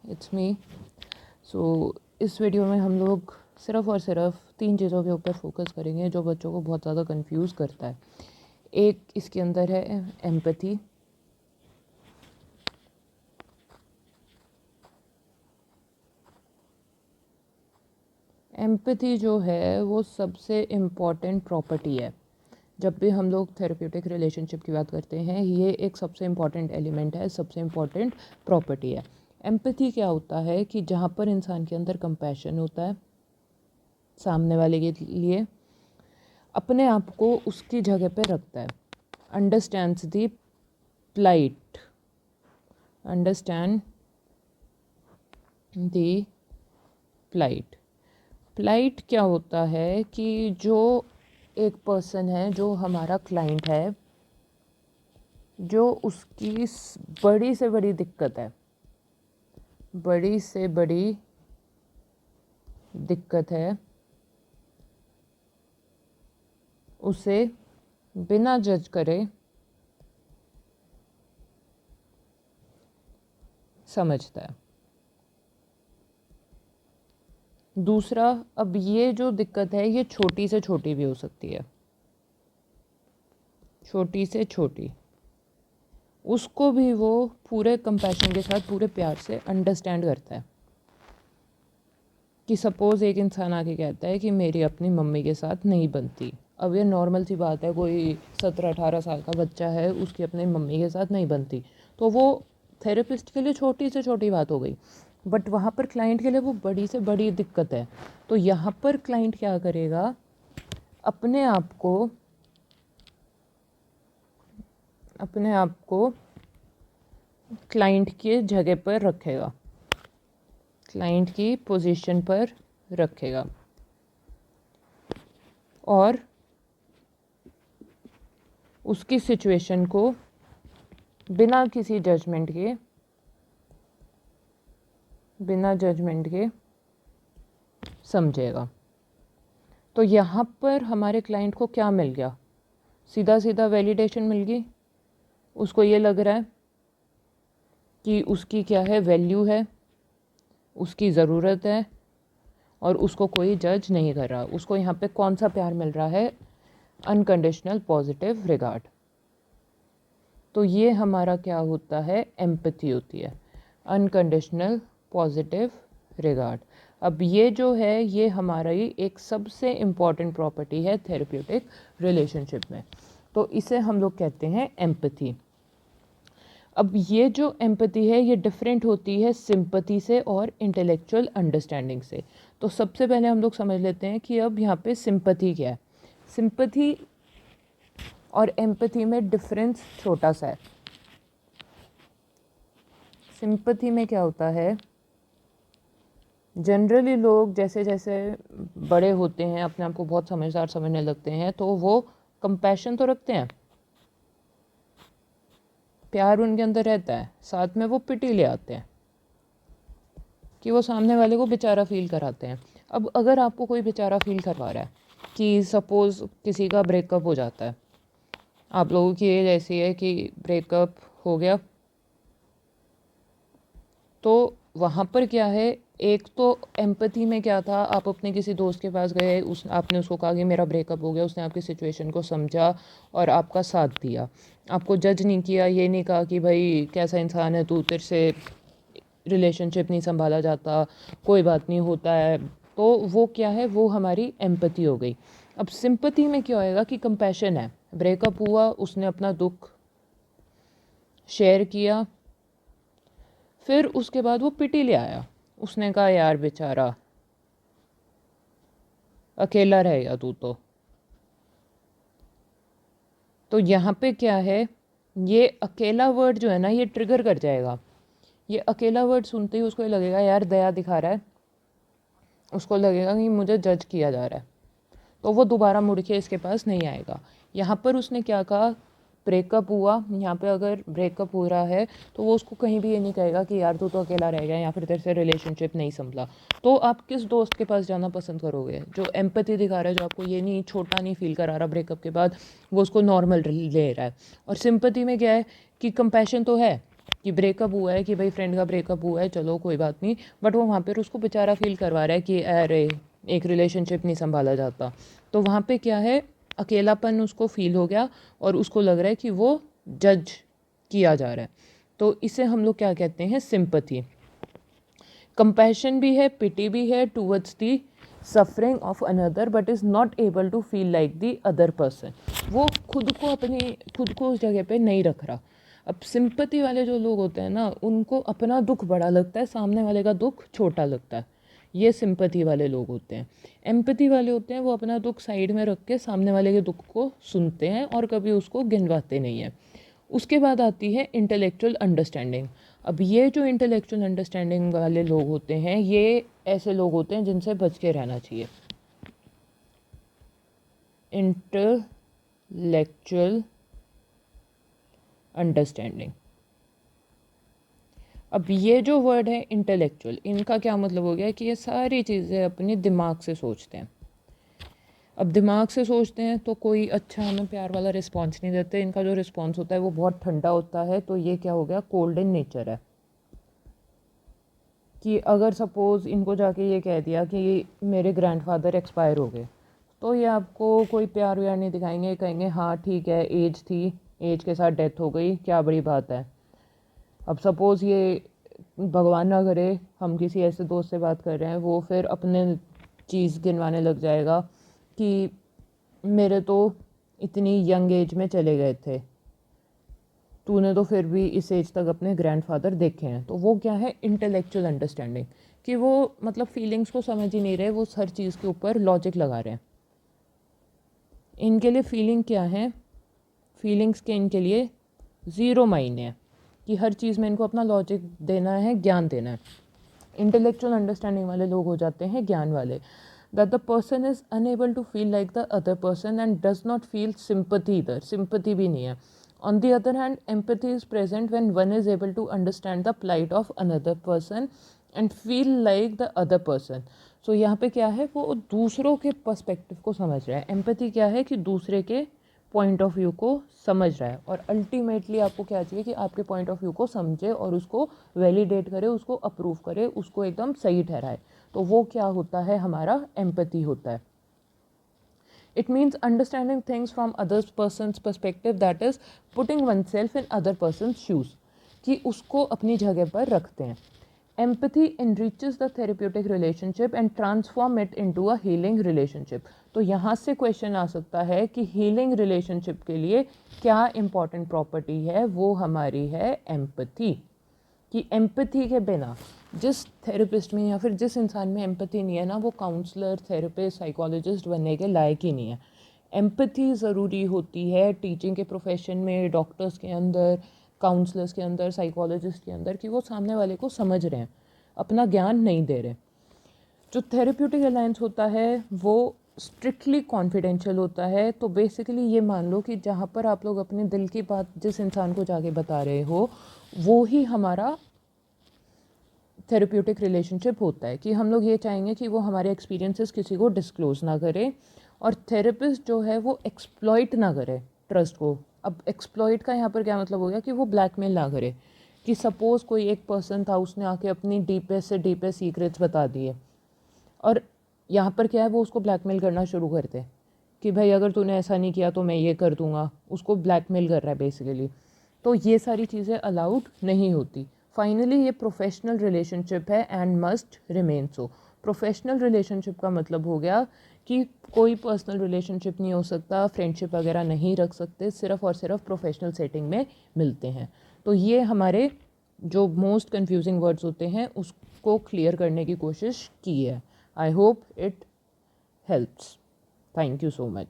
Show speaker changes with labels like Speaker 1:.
Speaker 1: It's me. सो इस video में हम लोग सिर्फ़ और सिर्फ 3 चीज़ों के ऊपर फोकस करेंगे जो बच्चों को बहुत ज़्यादा कंफ्यूज करता है। एक इसके अंदर है एम्पैथी। एम्पैथी जो है वो सबसे इम्पॉर्टेंट प्रॉपर्टी है। जब भी हम लोग थेरेप्यूटिक रिलेशनशिप की बात करते हैं, ये एक सबसे इम्पॉर्टेंट एलिमेंट है, सबसे इम्पॉर्टेंट प्रॉपर्टी है। एम्पैथी क्या होता है कि जहाँ पर इंसान के अंदर कंपैशन होता है सामने वाले के लिए, अपने आप को उसकी जगह पे रखता है, understands the plight, understand the plight। Plight क्या होता है कि जो एक पर्सन है, जो हमारा क्लाइंट है, जो उसकी बड़ी से बड़ी दिक्कत है, बड़ी से बड़ी दिक्कत है, उसे बिना जज करे समझता है। दूसरा, अब ये जो दिक्कत है ये छोटी से छोटी भी हो सकती है, छोटी से छोटी, उसको भी वो पूरे कंपैशन के साथ, पूरे प्यार से अंडरस्टैंड करता है। कि सपोज़ एक इंसान आके कहता है कि मेरी अपनी मम्मी के साथ नहीं बनती। अब ये नॉर्मल सी बात है, कोई 17-18 साल का बच्चा है, उसकी अपनी मम्मी के साथ नहीं बनती, तो वो थेरेपिस्ट के लिए छोटी से छोटी बात हो गई, बट वहाँ पर क्लाइंट के लिए वो बड़ी से बड़ी दिक्कत है। तो यहाँ पर क्लाइंट क्या करेगा, अपने आप को क्लाइंट के जगह पर रखेगा, क्लाइंट की पोजीशन पर रखेगा और उसकी सिचुएशन को बिना किसी जजमेंट के समझेगा। तो यहाँ पर हमारे क्लाइंट को क्या मिल गया, सीधा सीधा वैलिडेशन मिल गई। उसको ये लग रहा है कि उसकी क्या है, वैल्यू है, उसकी ज़रूरत है और उसको कोई जज नहीं कर रहा। उसको यहाँ पे कौन सा प्यार मिल रहा है, अनकंडीशनल पॉजिटिव रिगार्ड। तो ये हमारा क्या होता है, एम्पैथी होती है, अनकंडीशनल पॉजिटिव रिगार्ड। अब ये जो है, ये हमारी एक सबसे इम्पॉर्टेंट प्रॉपर्टी है थेरेप्यूटिक रिलेशनशिप में। तो इसे हम लोग कहते हैं एम्पैथी। अब ये जो एम्पैथी है ये डिफरेंट होती है सिंपैथी से और इंटेलेक्चुअल अंडरस्टैंडिंग से। तो सबसे पहले हम लोग समझ लेते हैं कि अब यहाँ पे सिंपैथी क्या है। सिंपैथी और एम्पैथी में डिफरेंस छोटा सा है। सिंपैथी में क्या होता है, जनरली लोग जैसे जैसे बड़े होते हैं, अपने आप को बहुत समझदार समझने लगते हैं, तो वो कंपैशन तो रखते हैं, प्यार उनके अंदर रहता है, साथ में वो पिटी ले आते हैं कि वो सामने वाले को बेचारा फील कराते हैं। अब अगर आपको कोई बेचारा फील करवा रहा है कि सपोज़ किसी का ब्रेकअप हो जाता है, आप लोगों की एज ऐसी है कि ब्रेकअप हो गया, तो वहाँ पर क्या है, एक तो एम्पैथी में क्या था, आप अपने किसी दोस्त के पास गए, आपने उसको कहा कि मेरा ब्रेकअप हो गया, उसने आपकी सिचुएशन को समझा और आपका साथ दिया, आपको जज नहीं किया, ये नहीं कहा कि भाई कैसा इंसान है तू, तेरे से रिलेशनशिप नहीं संभाला जाता, कोई बात नहीं, होता है। तो वो क्या है, वो हमारी एम्पैथी हो गई। अब सिंपैथी में क्या होएगा कि कंपैशन है, ब्रेकअप हुआ, उसने अपना दुख शेयर किया, फिर उसके बाद वो पिटी ले आया, उसने कहा यार बेचारा अकेला रह गया तू तो यहाँ पे क्या है, ये अकेला वर्ड जो है ना, ये ट्रिगर कर जाएगा। ये अकेला वर्ड सुनते ही उसको लगेगा यार दया दिखा रहा है, उसको लगेगा कि मुझे जज किया जा रहा है, तो वो दोबारा मुड़ के इसके पास नहीं आएगा। यहाँ पर उसने क्या कहा, ब्रेकअप हुआ, यहाँ पे अगर ब्रेकअप हो रहा है तो वो उसको कहीं भी ये नहीं कहेगा कि यार तू तो अकेला रह गया या फिर तेरे से रिलेशनशिप नहीं संभला। तो आप किस दोस्त के पास जाना पसंद करोगे, जो एम्पैथी दिखा रहा है, जो आपको ये नहीं, छोटा नहीं फील करा रहा ब्रेकअप के बाद, वो उसको नॉर्मल ले रहा है। और सिंपैथी में क्या है कि कंपैशन तो है, कि ब्रेकअप हुआ है, कि भाई फ्रेंड का ब्रेकअप हुआ है, चलो कोई बात नहीं, बट वो वहाँ पर उसको बेचारा फील करवा रहा है कि अरे एक रिलेशनशिप नहीं संभाला जाता। तो वहाँ पे क्या है, अकेलापन उसको फील हो गया और उसको लग रहा है कि वो जज किया जा रहा है। तो इसे हम लोग क्या कहते हैं, सिंपैथी। कंपैशन भी है, पिटी भी है towards the suffering of another but is not able to feel like the other person. वो खुद को उस जगह पे नहीं रख रहा। अब सिंपैथी वाले जो लोग होते हैं ना, उनको अपना दुख बड़ा लगता है, सामने वाले का दुख छोटा लगता है। ये सिंपैथी वाले लोग होते हैं। एम्पैथी वाले होते हैं, वो अपना दुख साइड में रख के सामने वाले के दुख को सुनते हैं और कभी उसको गिनवाते नहीं हैं। उसके बाद आती है इंटेलेक्चुअल अंडरस्टैंडिंग। अब ये जो इंटेलेक्चुअल अंडरस्टैंडिंग वाले लोग होते हैं, ये ऐसे लोग होते हैं जिनसे बच के रहना चाहिए। Intellectual understanding. अब ये जो वर्ड है इंटेलेक्चुअल, इनका क्या मतलब हो गया कि ये सारी चीज़ें अपने दिमाग से सोचते हैं। अब दिमाग से सोचते हैं तो कोई अच्छा हमें प्यार वाला रिस्पॉन्स नहीं देते। इनका जो रिस्पॉन्स होता है वो बहुत ठंडा होता है। तो ये क्या हो गया, कोल्ड इन नेचर है। कि अगर सपोज़ इनको जाके ये कह दिया कि मेरे ग्रैंडफादर एक्सपायर हो गए, तो ये आपको कोई प्यार व्यार नहीं दिखाएंगे, कहेंगे हाँ ठीक है, एज थी, एज के साथ डेथ हो गई, क्या बड़ी बात है। अब सपोज़ ये भगवान ना करे हम किसी ऐसे दोस्त से बात कर रहे हैं, वो फिर अपने चीज़ गिनवाने लग जाएगा कि मेरे तो इतनी यंग एज में चले गए थे, तूने तो फिर भी इस एज तक अपने ग्रैंडफादर देखे हैं। तो वो क्या है, इंटेलेक्चुअल अंडरस्टैंडिंग। कि वो मतलब फीलिंग्स को समझ ही नहीं रहे, वो हर चीज़ के ऊपर लॉजिक लगा रहे हैं। इनके लिए फीलिंग क्या है, फीलिंग्स के इनके लिए ज़ीरो मायने है कि हर चीज़ में इनको अपना लॉजिक देना है, ज्ञान देना है। इंटेलेक्चुअल अंडरस्टैंडिंग वाले लोग हो जाते हैं ज्ञान वाले। That the person is unable to feel like the other person and does not feel sympathy इधर, सिंपैथी भी नहीं है। On the other hand, empathy is present when one is able to understand the plight of another person and feel like the other person. So यहाँ पे क्या है, वो दूसरों के पर्सपेक्टिव को समझ रहा है। एम्पैथी क्या है कि दूसरे के पॉइंट ऑफ व्यू को समझ रहा है। और अल्टीमेटली आपको क्या चाहिए कि आपके पॉइंट ऑफ व्यू को समझे और उसको वैलिडेट करे, उसको अप्रूव करे, उसको एकदम सही ठहराए। तो वो क्या होता है, हमारा एम्पैथी होता है। It means understanding things from other person's perspective, that is putting oneself in other person's shoes, कि उसको अपनी जगह पर रखते हैं। Empathy enriches the therapeutic relationship and transform it into a healing relationship. तो यहाँ से क्वेश्चन आ सकता है कि हीलिंग रिलेशनशिप के लिए क्या इंपॉर्टेंट प्रॉपर्टी है, वो हमारी है एम्पथी। कि एम्पथी के बिना जिस थेरेपिस्ट में या फिर जिस इंसान में एम्पथी नहीं है ना, वो काउंसलर, थेरेपिस्ट, साइकोलॉजिस्ट बनने के लायक ही नहीं है। एम्पथी ज़रूरी होती है टीचिंग के प्रोफेशन में, डॉक्टर्स के अंदर, काउंसलर्स के अंदर, साइकोलॉजिस्ट के अंदर, कि वो सामने वाले को समझ रहे हैं, अपना ज्ञान नहीं दे रहे। जो थेरेप्यूटिक अलायंस होता है वो स्ट्रिक्टली कॉन्फिडेंशियल होता है। तो बेसिकली ये मान लो कि जहाँ पर आप लोग अपने दिल की बात जिस इंसान को जाके बता रहे हो, वो ही हमारा थेरेप्यूटिक रिलेशनशिप होता है। कि हम लोग ये चाहेंगे कि वो हमारे एक्सपीरियंसेस किसी को डिस्क्लोज़ ना करे, और थेरेपिस्ट जो है वो एक्सप्लॉइट ना करे ट्रस्ट को। अब एक्सप्लॉइट का यहाँ पर क्या मतलब हो गया कि वो ब्लैकमेल ना करे। कि सपोज़ कोई एक पर्सन था, उसने आके अपनी डीपेस्ट से डीपेस्ट सीक्रेट्स बता दिए, और यहाँ पर क्या है, वो उसको ब्लैकमेल करना शुरू करते कि भाई अगर तूने ऐसा नहीं किया तो मैं ये कर दूँगा। उसको ब्लैकमेल कर रहा है बेसिकली। तो ये सारी चीज़ें अलाउड नहीं होती। फाइनली ये प्रोफेशनल रिलेशनशिप है and must remain so. Professional relationship का मतलब हो गया कि कोई पर्सनल रिलेशनशिप नहीं हो सकता, फ्रेंडशिप वगैरह नहीं रख सकते, सिर्फ और सिर्फ प्रोफेशनल सेटिंग में मिलते हैं। तो ये हमारे जो मोस्ट कंफ्यूजिंग वर्ड्स होते हैं उसको क्लियर करने की कोशिश की है। I hope it helps. Thank you so much.